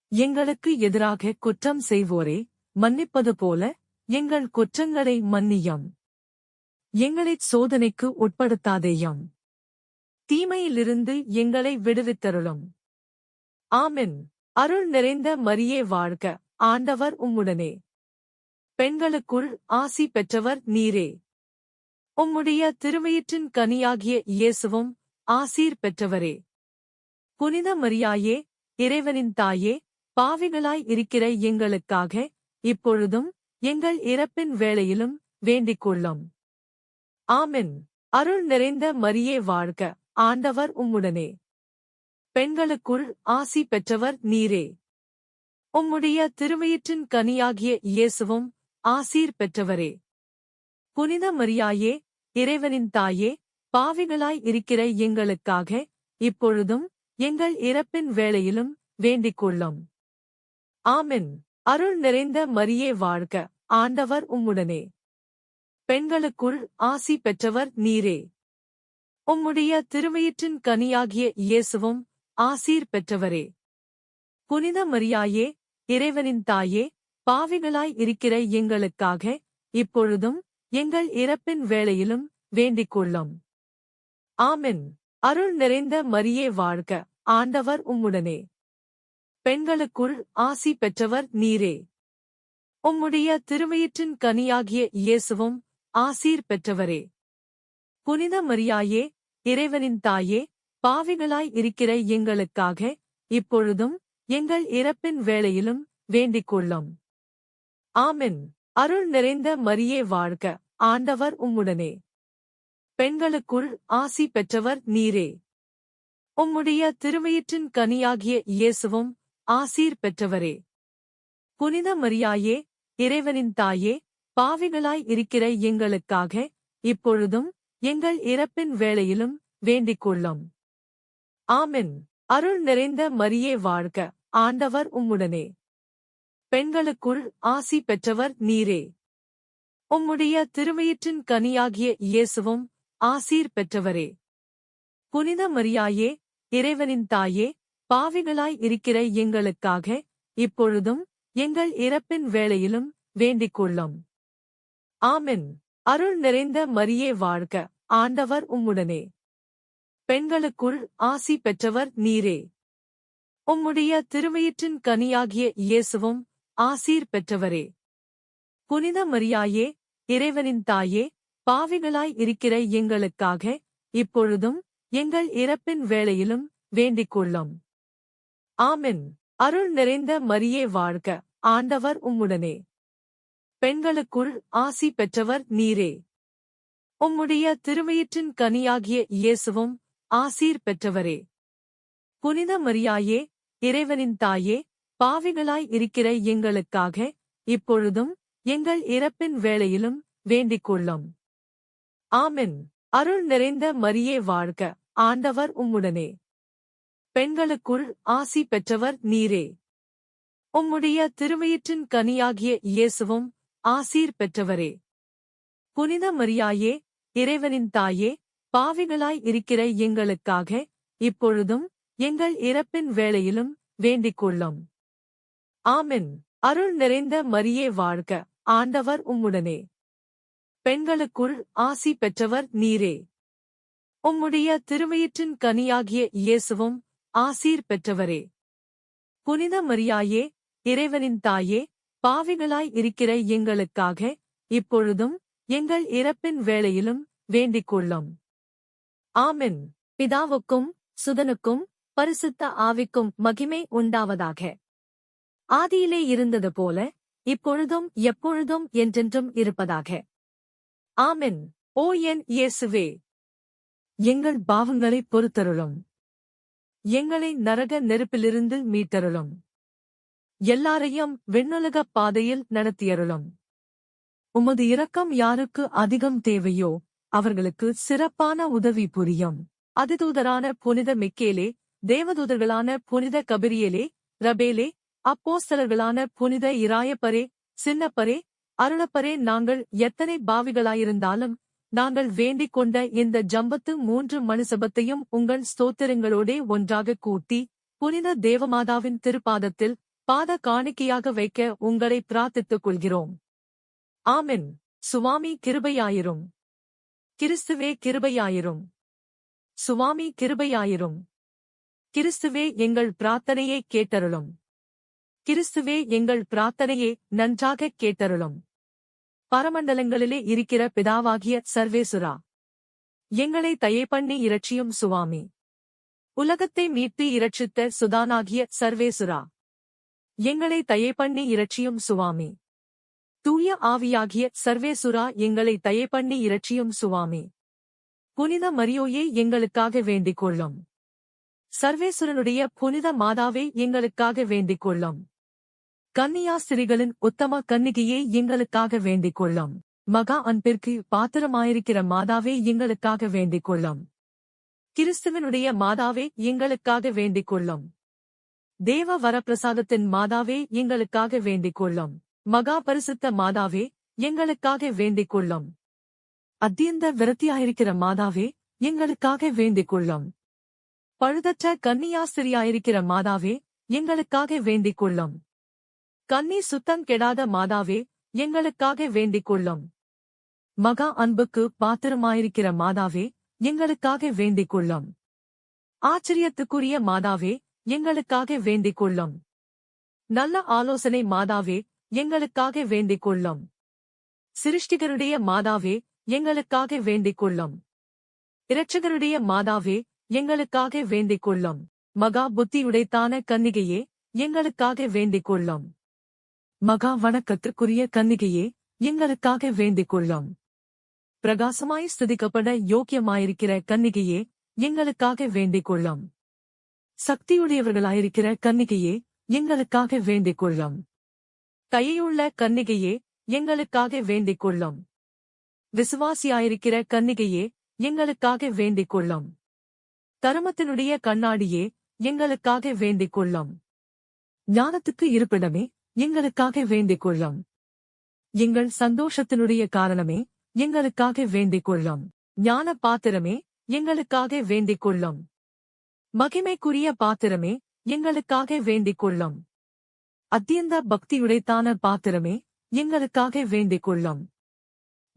எங்களுக்கு எதிராக குற்றம் செய்வோரை மன்னிப்பது போல எங்கள் குற்றங்களை மன்னியும். எங்களைச் சோதனைக்கு உட்படுத்தாதேயும். தீமையிலிருந்து எங்களை விடுவித்தருளும். ஆமென். அருள் நிறைந்த மரியே வாழ்க, ஆண்டவர் உம்முடனே. பெண்களுக்குள் ஆசி பெற்றவர் நீரே. உம்முடைய திருவயிற்றின் கனியாகிய இயேசுவும் ஆசீர் பெற்றவரே. புனித மரியாயே, இறைவனின் தாயே, பாவிகளாய் இருக்கிற எங்களுக்காக இப்பொழுதும் எங்கள் இறப்பின் வேளையிலும் வேண்டிக் கொள்ளும். ஆமென். அருள் நிறைந்த மரியே வாழ்க, ஆண்டவர் உம்முடனே. பெண்களுக்குள் ஆசி பெற்றவர் நீரே. உம்முடைய திருவயிற்றின் கனியாகிய இயேசுவும் ஆசீர் பெற்றவரே. புனித மரியாயே, இறைவனின் தாயே, பாவிகளாய் இருக்கிற எங்களுக்காக, இப்பொழுதும் எங்கள் இறப்பின் வேளையிலும் வேண்டிக் கொள்ளும். ஆமென். அருள் நிறைந்த மரியே வாழ்க, ஆண்டவர் உம்முடனே. பெண்களுக்குள் ஆசி பெற்றவர் நீரே. உம்முடைய திருவயிற்றின் கனியாகிய இயேசுவும் ஆசீர் பெற்றவரே. புனித மரியாயே, இறைவனின் தாயே, பாவிகளாய் இருக்கிற எங்களுக்காக, இப்பொழுதும் எங்கள் இறப்பின் வேளையிலும் வேண்டிக் கொள்ளும். ஆமென். அருள் நிறைந்த மரியே வாழ்க, ஆண்டவர் உம்முடனே. பெண்களுக்குள் ஆசி பெற்றவர் நீரே. உம்முடைய திருவயிற்றின் கனியாகிய இயேசுவும் ஆசீர் பெற்றவரே. புனித மரியாயே, இறைவனின் தாயே, பாவிகளாய் இருக்கிற எங்களுக்காக, இப்பொழுதும் எங்கள் இறப்பின் வேளையிலும் வேண்டிக் கொள்ளும். ஆமென். அருள் நிறைந்த மரியே வாழ்க, ஆண்டவர் உம்முடனே. பெண்களுக்குள் ஆசி பெற்றவர் நீரே. உம்முடைய திருவயிற்றின் கனியாகிய இயேசுவும் ஆசீர் பெற்றவரே. புனித மரியாயே, இறைவனின் தாயே, பாவிகளாய் இருக்கிற எங்களுக்காக, இப்பொழுதும் எங்கள் இறப்பின் வேளையிலும் வேண்டிக் கொள்ளும். ஆமென். அருள் நிறைந்த மரியே வாழ்க, ஆண்டவர் உம்முடனே. பெண்களுக்குள் ஆசி பெற்றவர் நீரே. உம்முடைய திருவயிற்றின் கனியாகிய இயேசுவும் ஆசீர் பெற்றவரே. புனித மரியாயே, இறைவனின் தாயே, பாவிகளாய் இருக்கிற எங்களுக்காக, இப்பொழுதும் எங்கள் இறப்பின் வேளையிலும் வேண்டிக் கொள்ளும். ஆமென். அருள் நிறைந்த மரியே வாழ்க, ஆண்டவர் உம்முடனே. பெண்களுக்குள் ஆசி பெற்றவர் நீரே. உம்முடைய திருவயிற்றின் கனியாகிய இயேசுவும் ஆசீர் பெற்றவரே. புனித மரியாயே, இறைவனின் தாயே, பாவிகளாய் இருக்கிற எங்களுக்காக, இப்பொழுதும் எங்கள் இறப்பின் வேளையிலும் வேண்டிக் கொள்ளும். ஆமென். அருள் நிறைந்த மரியே வாழ்க, ஆண்டவர் உம்முடனே. பெண்களுக்குள் ஆசி பெற்றவர் நீரே. உம்முடைய திருவயிற்றின் கனியாகிய இயேசுவும் ஆசீர் பெற்றவரே. புனித மரியாயே, இறைவனின் தாயே, பாவிகளாய் இருக்கிற எங்களுக்காக, இப்பொழுதும் எங்கள் இறப்பின் வேளையிலும் வேண்டிக் கொள்ளும். ஆமென். அருள் நிறைந்த மரியே வாழ்க, ஆண்டவர் உம்முடனே. பெண்களுக்குள் ஆசி பெற்றவர் நீரே. உம்முடைய திருவயிற்றின் கனியாகிய இயேசுவும் ஆசீர் பெற்றவரே. புனித மரியாயே, இறைவனின் தாயே, பாவிகளாய் இருக்கிற எங்களுக்காக, இப்பொழுதும் எங்கள் இறப்பின் வேளையிலும் வேண்டிக் கொள்ளும். ஆமென். அருள் நிறைந்த மரியே வாழ்க, ஆண்டவர் உம்முடனே. பெண்களுக்குள் ஆசி பெற்றவர் நீரே. உம்முடைய திருவயிற்றின் கனியாகிய இயேசுவும் ஆசீர் பெற்றவரே. புனித மரியாயே, இறைவனின் தாயே, பாவிகளாய் இருக்கிற எங்களுக்காக, இப்பொழுதும் எங்கள் இறப்பின் வேளையிலும் வேண்டிக் கொள்ளும். ஆமென். பிதாவுக்கும் சுதனுக்கும் பரிசுத்த ஆவிக்கும் மகிமை உண்டாவதாக. ஆதியிலே இருந்தது போல, இப்பொழுதும் எப்பொழுதும் என்றென்றும் இருப்பதாக. ஆமென். ஓ என் இயேசுவே, எங்கள் பாவங்களைப் பொறுத்தருளும். எங்களை நரக நெருப்பிலிருந்து மீட்டருளும். எல்லாரையும் விண்ணுலகப் பாதையில் நடத்தியருளும். உமது இரக்கம் யாருக்கு அதிகம் தேவையோ அவர்களுக்கு சிறப்பான உதவி புரியும். அதிதூதரான புனித மிக்கேலே, தேவதூதர்களான புனித கபிரியேலே, ரபேலே, அப்போஸ்தலர்களான புனித இராயப்பரே, சின்னப்பரே, அருளப்பரே, நாங்கள் எத்தனை பாவிகளாயிருந்தாலும் நாங்கள் வேண்டிக் கொண்ட இந்த ஜம்பத்து 3 மனுசபத்தையும் உங்கள் ஸ்தோத்திரங்களோடே ஒன்றாக கூட்டி, புனித தேவமாதாவின் திருப்பாதத்தில் பாத காணிக்கையாக வைக்க உங்களை பிரார்த்தித்துக் கொள்கிறோம். ஆமென். சுவாமி கிருபையாயிரும். கிறிஸ்துவே கிருபையாயிரும். சுவாமி கிருபையாயிரும். கிறிஸ்துவே எங்கள் பிரார்த்தனையை கேட்டருளும். கிறிஸ்துவே எங்கள் பிரார்த்தனையை நன்றாகக் கேட்டருளும். பரமண்டலங்களிலே இருக்கிற பிதாவாகிய சர்வேசுரா, எங்களை தயைபண்ணி இரட்சியும் சுவாமி. உலகத்தை மீட்டு இரட்சித்த சுதானாகிய சர்வேசுரா, எங்களை தயைபண்ணி இரட்சியும் சுவாமி. தூய ஆவியாகிய சர்வேசுரா, எங்களை தயைபண்ணி இரட்சியும் சுவாமி. புனித மரியோயே, எங்களுக்காக வேண்டிக் கொள்ளும். சர்வேசுரனுடைய புனித மாதாவே, எங்களுக்காக வேண்டிக் கொள்ளும். கன்னியாஸ்திரிகளின் உத்தம கன்னிகையே, எங்களுக்காக வேண்டிக் கொள்ளும். மகா அன்பிற்கு பாத்திரமாயிருக்கிற மாதாவே எங்களுக்காக வேண்டிக் கொள்ளும். கிறிஸ்துவனுடைய மாதாவே எங்களுக்காக வேண்டிக் கொள்ளும். தேவ வரப்பிரசாதத்தின் மாதாவே எங்களுக்காக வேண்டிக் கொள்ளும். மகா பரிசுத்த மாதாவே எங்களுக்காக வேண்டிக் கொள்ளும். அத்தியந்த விரத்தியாயிருக்கிற மாதாவே எங்களுக்காக வேண்டிக் கொள்ளும். பழுதற்ற கன்னியாஸ்திரியாயிருக்கிற மாதாவே எங்களுக்காக வேண்டிக் கொள்ளும். கன்னி சுத்தம் கெடாத மாதாவே எங்களுக்காக வேண்டிக் கொள்ளும். மகா அன்புக்கு பாத்திரமாயிருக்கிற மாதாவே எங்களுக்காக வேண்டிக் கொள்ளும். ஆச்சரியத்துக்குரிய மாதாவே எங்களுக்காக வேண்டிக் கொள்ளும். நல்ல ஆலோசனை மாதாவே எங்களுக்காக வேண்டிக் கொள்ளும். சிருஷ்டிகருடைய மாதாவே எங்களுக்காக வேண்டிக் கொள்ளும். இரட்சகருடைய மாதாவே எங்களுக்காக வேண்டிக் கொள்ளும். மகா புத்தியுடைத்தான கன்னிகையே எங்களுக்காக வேண்டிக் கொள்ளும். மகா வணக்கத்திற்குரிய கன்னிகையே எங்களுக்காக வேண்டிக் கொள்ளும். பிரகாசமாய் ஸ்துதிக்கப்பட யோக்கியமாயிருக்கிற கன்னிகையே எங்களுக்காக வேண்டிக் கொள்ளும். சக்தியுடையவர்களாயிருக்கிற கன்னிகையே எங்களுக்காக வேண்டிக் கொள்ளும். தயையுள்ள கன்னிகையே எங்களுக்காக வேண்டிக் கொள்ளும். விசுவாசியாயிருக்கிற கன்னிகையே எங்களுக்காக வேண்டிக் கொள்ளும். தருமத்தினுடைய கண்ணாடியே எங்களுக்காக வேண்டிக் கொள்ளும். ஞானத்துக்கு இருப்பிடமே எங்களுக்காக வேண்டிக் கொள்ளும். எங்கள் சந்தோஷத்தினுடைய காரணமே எங்களுக்காக வேண்டிக் கொள்ளும். ஞான பாத்திரமே எங்களுக்காக வேண்டிக் கொள்ளும். மகிமைக்குரிய பாத்திரமே எங்களுக்காக வேண்டிக் கொள்ளும். அத்தியந்த பக்தியுடைத்தான பாத்திரமே எங்களுக்காக வேண்டிக் கொள்ளும்.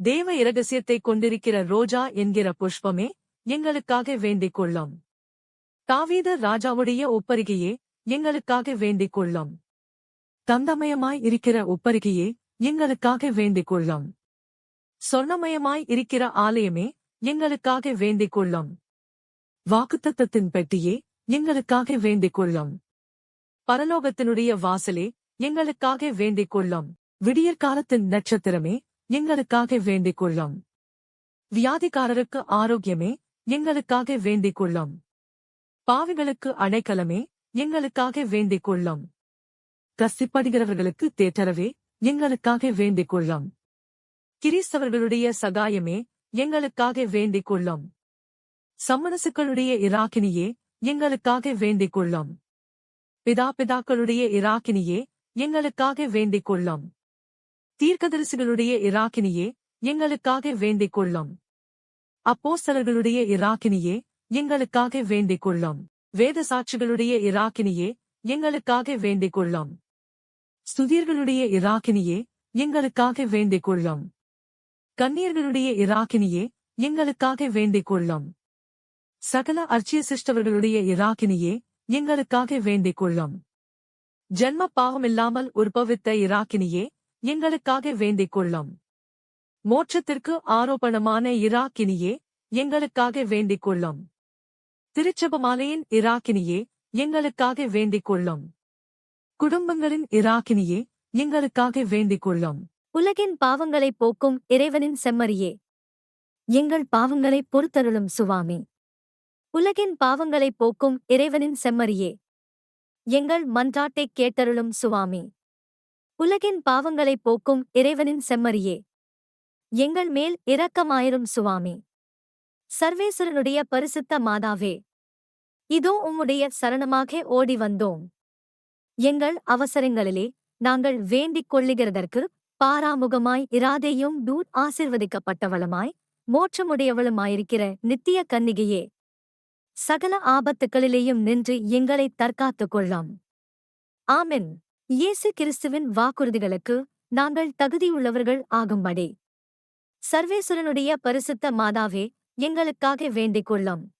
தேவ இரகசியத்தைக் கொண்டிருக்கிற ரோஜா என்கிற புஷ்பமே எங்களுக்காக வேண்டிக் கொள்ளும். தாவீது ராஜாவுடைய ஒப்பரிகையே எங்களுக்காக வேண்டிக் கொள்ளும். தந்தமயமாய் இருக்கிற ஒப்பரிகையே எங்களுக்காக வேண்டிக் கொள்ளும். சொர்ணமயமாய் இருக்கிற ஆலயமே எங்களுக்காக வேண்டிக் கொள்ளும். வாக்குத்தத்தத்தின் பெட்டியே எங்களுக்காக வேண்டிக் கொள்ளும். பரலோகத்தினுடைய வாசலே எங்களுக்காக வேண்டிக் கொள்ளும். விடியற்காலத்தின் நட்சத்திரமே எங்களுக்காக வேண்டிக் கொள்ளும். வியாதிக்காரருக்கு ஆரோக்கியமே எங்களுக்காக வேண்டிக் கொள்ளும். பாவிகளுக்கு அடைக்கலமே எங்களுக்காக வேண்டிக் கொள்ளும். கசிப்படுகிறவர்களுக்கு தேற்றரவே எங்களுக்காக வேண்டிக் கொள்ளும். கிறிஸ்தவர்களுடைய சகாயமே எங்களுக்காக வேண்டிக் கொள்ளும். சம்மனசுக்களுடைய இராக்கினியே எங்களுக்காக வேண்டிக் கொள்ளும். பிதாக்களுடைய இராக்கினியே எங்களுக்காக வேண்டிக் கொள்ளும். தீர்க்கதரிசிகளுடைய இராக்கினியே எங்களுக்காக வேண்டிக் கொள்ளும். அப்போஸ்தலர்களுடைய இராக்கினியே எங்களுக்காக வேண்டிக் கொள்ளும். வேத சாட்சிகளுடைய இராக்கினியே எங்களுக்காக வேண்டிக் கொள்ளும். ஸ்துதியர்களுடைய இராக்கினியே எங்களுக்காக வேண்டிக் கொள்ளும். கன்னியர்களுடைய இராக்கினியே எங்களுக்காக வேண்டிக் கொள்ளும். சகல அர்ச்சியசிஷ்டவர்களுடைய இராக்கினியே எங்களுக்காக வேண்டிக் கொள்ளும். ஜன்ம பாவமில்லாமல் உற்பவித்த இராக்கினியே எங்களுக்காக வேண்டிக் கொள்ளும். மோட்சத்திற்கு ஆரோபணமான இராக்கினியே எங்களுக்காக வேண்டிக் கொள்ளும். திருச்செபமாலையின் இராக்கினியே எங்களுக்காக வேண்டிக் கொள்ளும். குடும்பங்களின் இராக்கினியே எங்களுக்காக வேண்டிக் கொள்ளும். உலகின் பாவங்களைப் போக்கும் இறைவனின் செம்மறியே எங்கள் பாவங்களைப் பொறுத்தருளும் சுவாமி. உலகின் பாவங்களைப் போக்கும் இறைவனின் செம்மறியே எங்கள் மன்றாட்டைக் கேட்டருளும் சுவாமி. உலகின் பாவங்களைப் போக்கும் இறைவனின் செம்மறியே எங்கள் மேல் இரக்கமாயிரும் சுவாமி. சர்வேசுரனுடைய பரிசுத்த மாதாவே, இதோ உம்முடைய சரணமாக ஓடி வந்தோம். எங்கள் அவசரங்களிலே நாங்கள் வேண்டிக் கொள்ளுகிறதற்கு பாராமுகமாய் இராதேயும் தூர் ஆசிர்வதிக்கப்பட்டவளுமாய் மோட்சமுடையவளுமாயிருக்கிற நித்திய கன்னிகையே, சகல ஆபத்துக்களிலேயும் நின்று எங்களை தற்காத்துக் கொள்ளாம். ஆமென். இயேசு கிறிஸ்துவின் வாக்குறுதிகளுக்கு நாங்கள் தகுதியுள்ளவர்கள் ஆகும்படி சர்வேசுரனுடைய பரிசுத்த மாதாவே எங்களுக்காக வேண்டிக் கொள்ளும்.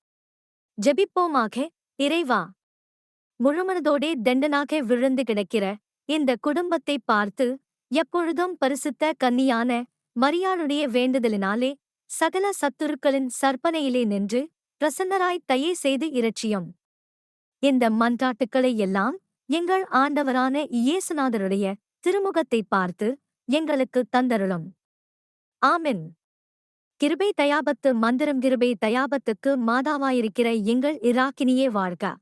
ஜெபிப்போமாக. இறைவா, முழுமனதோடே தண்டனாக விழுந்து கிடக்கிற இந்த குடும்பத்தை பார்த்து எப்பொழுதும் பரிசுத்த கன்னியான மரியாளுடைய வேண்டுதலினாலே சகல சத்துருக்களின் சற்பனையிலே நின்று பிரசன்னராய் தயை செய்து இரட்சியும். இந்த மன்றாட்டுக்களை எல்லாம் எங்கள் ஆண்டவரான இயேசுநாதருடைய திருமுகத்தை பார்த்து எங்களுக்கு தந்தருளும். ஆமென். கிருபை தயாபத்து மந்திரம். கிருபை தயாபத்துக்கு மாதாவாயிருக்கிற எங்கள் இராக்கினியே வாழ்க.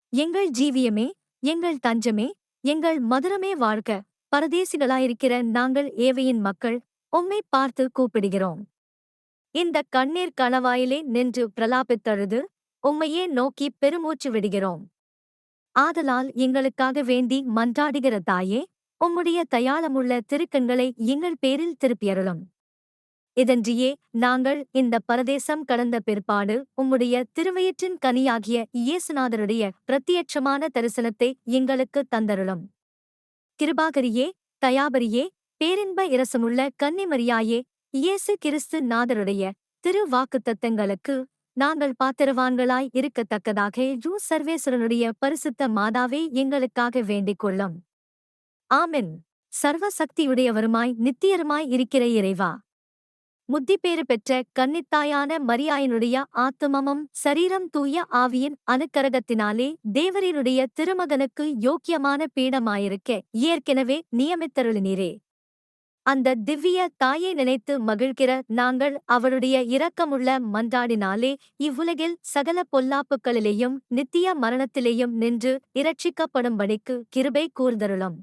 எங்கள் ஜீவியமே, எங்கள் தஞ்சமே, எங்கள் மதுரமே வாழ்க. பரதேசிகளாயிருக்கிற நாங்கள் ஏவையின் மக்கள் உம்மை பார்த்து கூப்பிடுகிறோம். இந்த கண்ணீர் கணவாயிலே நின்று பிரலாபித்தழுது உம்மையே நோக்கி பெருமூச்சு விடுகிறோம். ஆதலால் எங்களுக்காக வேண்டி மன்றாடுகிற தாயே, உம்முடைய தயாளமுள்ள திருக்கண்களை எங்கள் பேரில் திருப்பியருளும். இதன்றியே நாங்கள் இந்த பரதேசம் கடந்த பிற்பாடு உம்முடைய திருவயிற்றின் கனியாகிய இயேசுநாதருடைய பிரத்தியட்சமான தரிசனத்தை எங்களுக்கு தந்தருளும். கிருபாகரியே, தயாபரியே, பேரின்ப இரசமுள்ள கன்னிமரியாயே, இயேசு கிறிஸ்து நாதருடைய திரு வாக்குத்தத்தங்களுக்கு நாங்கள் பாத்திரவான்களாய் இருக்கத்தக்கதாக சர்வேஸ்வரனுடைய பரிசுத்த மாதாவே எங்களுக்காக வேண்டிக் கொள்ளும். ஆமென். சர்வ சக்தியுடையவருமாய் நித்தியருமாய் இருக்கிற இறைவா, முத்திப்பேறு பெற்ற கன்னித்தாயான மரியாயினுடைய ஆத்துமமும் சரீரம் தூய ஆவியின் அனுக்கரகத்தினாலே தேவரீருடைய திருமகனுக்கு யோக்கியமான பீடமாயிருக்க ஏற்கெனவே நியமித்தருளினீரே. அந்த திவ்ய தாயை நினைத்து மகிழ்கிற நாங்கள் அவளுடைய இரக்கமுள்ள மன்றாடினாலே இவ்வுலகில் சகல பொல்லாப்புக்களிலேயும் நித்திய மரணத்திலேயும் நின்று இரட்சிக்கப்படும்படிக்கு கிருபை கூர்ந்தருளும்.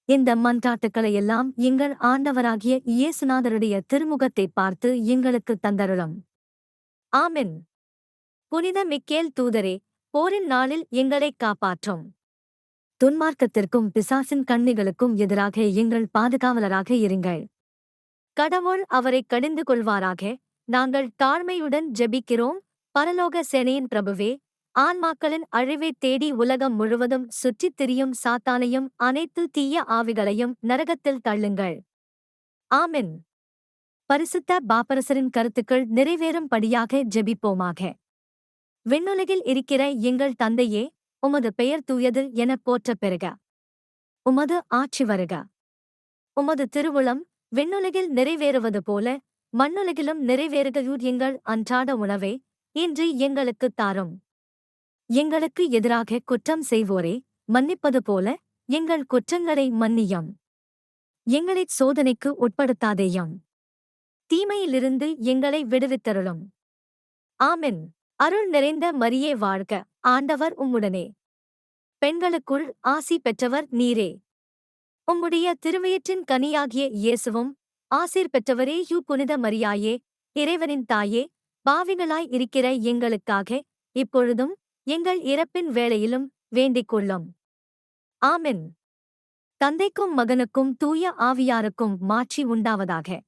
இந்த மன்றாட்டுக்களையெல்லாம் எங்கள் ஆண்டவராகிய இயேசுநாதருடைய திருமுகத்தை பார்த்து எங்களுக்கு தந்தருளும். ஆமென். புனித மிக்கேல் தூதரே, போரின் நாளில் எங்களைக் காப்பாற்றும். துன்மார்க்கத்திற்கும் பிசாசின் கண்ணிகளுக்கும் எதிராக எங்கள் பாதுகாவலராக இருங்கள். கடவுள் அவரை கடிந்து கொள்வாராக. நாங்கள் தாழ்மையுடன் ஜெபிக்கிறோம். பரலோக சேனையின் பிரபுவே, ஆன்மாக்களின் அழிவைத் தேடி உலகம் முழுவதும் சுற்றித் திரியும் சாத்தானையும் அனைத்து தீய ஆவிகளையும் நரகத்தில் தள்ளுங்கள். ஆமென். பரிசுத்த பாப்பரசரின் கருத்துக்கள் நிறைவேறும்படியாக ஜெபிப்போமாக. விண்ணுலகில் இருக்கிற எங்கள் தந்தையே, உமது பெயர் தூயது எனப் போற்றப் பெறுக. உமது ஆட்சி வருக. உமது திருவுளம் விண்ணுலகில் நிறைவேறுவது போல மண்ணுலகிலும் நிறைவேறுக. எங்கள் அன்றாட உணவை இன்று எங்களுக்குத் தாரும். எங்களுக்கு எதிராக குற்றம் செய்வோரை மன்னிப்பது போல எங்கள் குற்றங்களை மன்னியும். எங்களைச் சோதனைக்கு உட்படுத்தாதேயும். தீமையிலிருந்து எங்களை விடுவித்தருளும். ஆமென். அருள் நிறைந்த மரியே வாழ்க, ஆண்டவர் உம்முடனே. பெண்களுக்குள் ஆசி பெற்றவர் நீரே. உம்முடைய திருவயிற்றின் கனியாகிய இயேசுவும் ஆசீர் பெற்றவரே. புனித மரியாயே, இறைவனின் தாயே, பாவிகளாய் இருக்கிற எங்களுக்காக இப்பொழுதும் எங்கள் இறப்பின் வேளையிலும் வேண்டிக் கொள்ளும். ஆமென். தந்தைக்கும் மகனுக்கும் தூய ஆவியாருக்கும் மாட்சி உண்டாவதாக.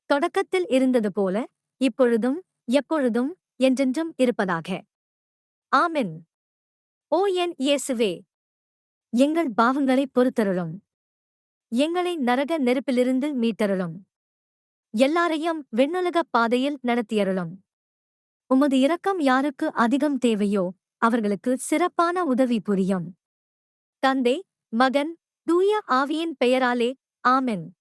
தொடக்கத்தில் இருந்தது போல இப்பொழுதும் எப்பொழுதும் என்றென்றும் இருப்பதாக. ஆமென். ஓ என் இயேசுவே, எங்கள் பாவங்களை பொறுத்தருளும். எங்களை நரக நெருப்பிலிருந்து மீட்டருளும். எல்லாரையும் விண்ணுலகப் பாதையில் நடத்தியருளும். உமது இரக்கம் யாருக்கு அதிகம் தேவையோ அவர்களுக்கு சிறப்பான உதவி புரியும். தந்தை, மகன், தூய ஆவியின் பெயராலே. ஆமென்.